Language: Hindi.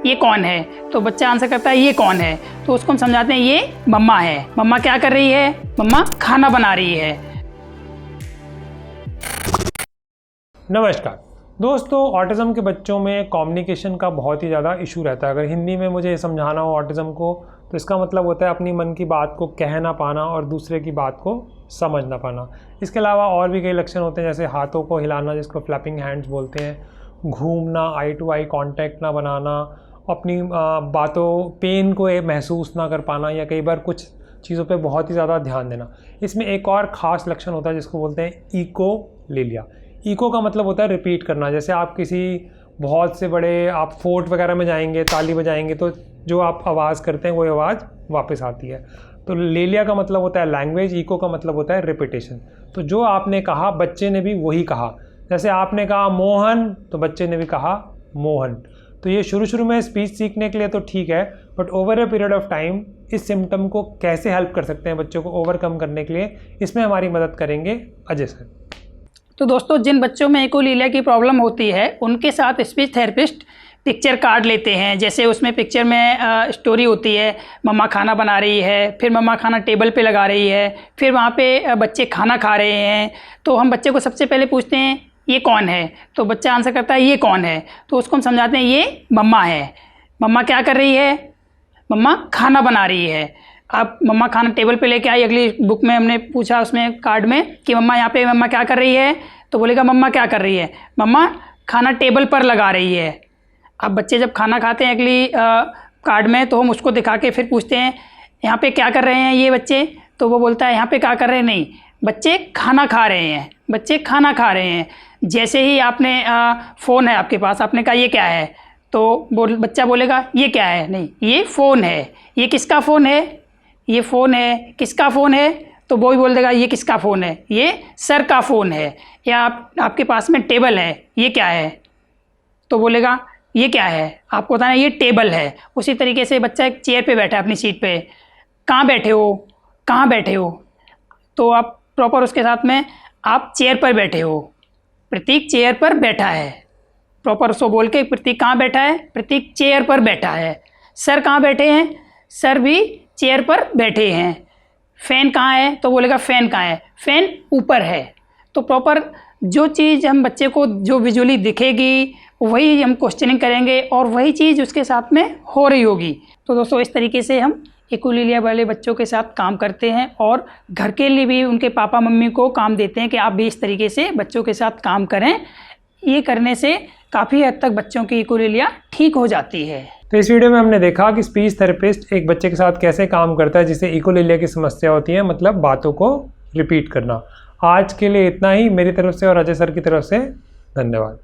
ये कौन है? तो बच्चा आंसर करता है ये कौन है? तो उसको हम समझाते हैं ये मम्मा है। मम्मा क्या कर रही है? मम्मा खाना बना रही है। नमस्कार दोस्तों, ऑटिज़म के बच्चों में कम्युनिकेशन का बहुत ही ज़्यादा इशू रहता है। अगर हिंदी में मुझे समझाना हो ऑटिज़म को तो इसका मतलब होता है अपनी मन की बात को कह ना पाना और दूसरे की बात को समझ ना पाना। इसके अलावा और भी कई लक्षण होते हैं, जैसे हाथों को हिलाना जिसको फ्लैपिंग हैंड्स बोलते हैं, घूमना, आई टू आई कांटेक्ट ना बनाना, अपनी बातों पेन को महसूस ना कर पाना या कई बार कुछ चीज़ों पे बहुत ही ज़्यादा ध्यान देना। इसमें एक और ख़ास लक्षण होता है जिसको बोलते हैं इकोलेलिया। इको का मतलब होता है रिपीट करना। जैसे आप किसी बहुत से बड़े आप फोर्ट वगैरह में जाएंगे, ताली बजाएंगे तो जो आप आवाज़ करते हैं वो आवाज़ वापस आती है। तो लेलिया का मतलब होता है लैंग्वेज, इको का मतलब होता है रिपीटेशन। तो जो आपने कहा बच्चे ने भी वही कहा। जैसे आपने कहा मोहन तो बच्चे ने भी कहा मोहन। तो ये शुरू में स्पीच सीखने के लिए तो ठीक है, but over a period of time इस सिम्टम को कैसे हेल्प कर सकते हैं बच्चों को ओवरकम करने के लिए, इसमें हमारी मदद करेंगे अजय सर। तो दोस्तों, जिन बच्चों में इकोलेलिया की प्रॉब्लम होती है उनके साथ स्पीच थेरेपिस्ट पिक्चर कार्ड लेते हैं। जैसे उसमें पिक्चर में स्टोरी होती है, मम्मा खाना बना रही है, फिर मम्मा खाना टेबल पे लगा रही है, फिर वहाँ पे बच्चे खाना खा रहे हैं। तो हम बच्चे को सबसे पहले पूछते हैं ये कौन है? तो बच्चा आंसर करता है ये कौन है? तो उसको हम समझाते हैं ये मम्मा है। मम्मा क्या कर रही है? मम्मा खाना बना रही है। अब मम्मा खाना टेबल पे लेके आई। अगली बुक में हमने पूछा उसमें कार्ड में कि मम्मा यहाँ पे मम्मा क्या कर रही है? तो बोलेगा मम्मा क्या कर रही है? मम्मा खाना टेबल पर लगा रही है। अब बच्चे जब खाना खाते हैं अगली कार्ड में तो हम उसको दिखा के फिर पूछते हैं यहाँ पे क्या कर रहे हैं ये बच्चे? तो वो बोलता है यहाँ पे क्या कर रहे हैं? नहीं, बच्चे खाना खा रहे हैं, बच्चे खाना खा रहे हैं। जैसे ही आपने फ़ोन है आपके पास, आपने कहा ये क्या है? तो बच्चा बोलेगा ये क्या है? नहीं, ये फ़ोन है। ये किसका फ़ोन है? ये फ़ोन है। किसका फ़ोन है? तो वो भी बोल देगा ये किसका फ़ोन है? ये सर का फ़ोन है। या आपके पास में टेबल है, ये क्या है? तो बोलेगा ये क्या है? आपको बताना ये टेबल है। उसी तरीके से बच्चा एक चेयर पे बैठा है अपनी सीट पे, कहाँ बैठे हो? कहाँ बैठे हो? तो आप प्रॉपर उसके साथ में आप चेयर पर बैठे हो, प्रतीक चेयर पर बैठा है। प्रॉपर उसको बोल के प्रतीक कहाँ बैठा है? प्रतीक चेयर पर बैठा है। सर कहाँ बैठे हैं? सर भी चेयर पर बैठे हैं। फ़ैन कहाँ है? तो बोलेगा फ़ैन कहाँ है? फ़ैन ऊपर है। तो प्रॉपर जो चीज़ हम बच्चे को जो विजुअली दिखेगी वही हम क्वेश्चनिंग करेंगे और वही चीज़ उसके साथ में हो रही होगी। तो दोस्तों, इस तरीके से हम इकोलेलिया वाले बच्चों के साथ काम करते हैं और घर के लिए भी उनके पापा मम्मी को काम देते हैं कि आप भी इस तरीके से बच्चों के साथ काम करें। ये करने से काफ़ी हद तक बच्चों की इकोलेलिया ठीक हो जाती है। तो इस वीडियो में हमने देखा कि स्पीच थेरेपिस्ट एक बच्चे के साथ कैसे काम करता है जिसे इकोलेलिया की समस्या होती है, मतलब बातों को रिपीट करना। आज के लिए इतना ही। मेरी तरफ से और अजय सर की तरफ से धन्यवाद।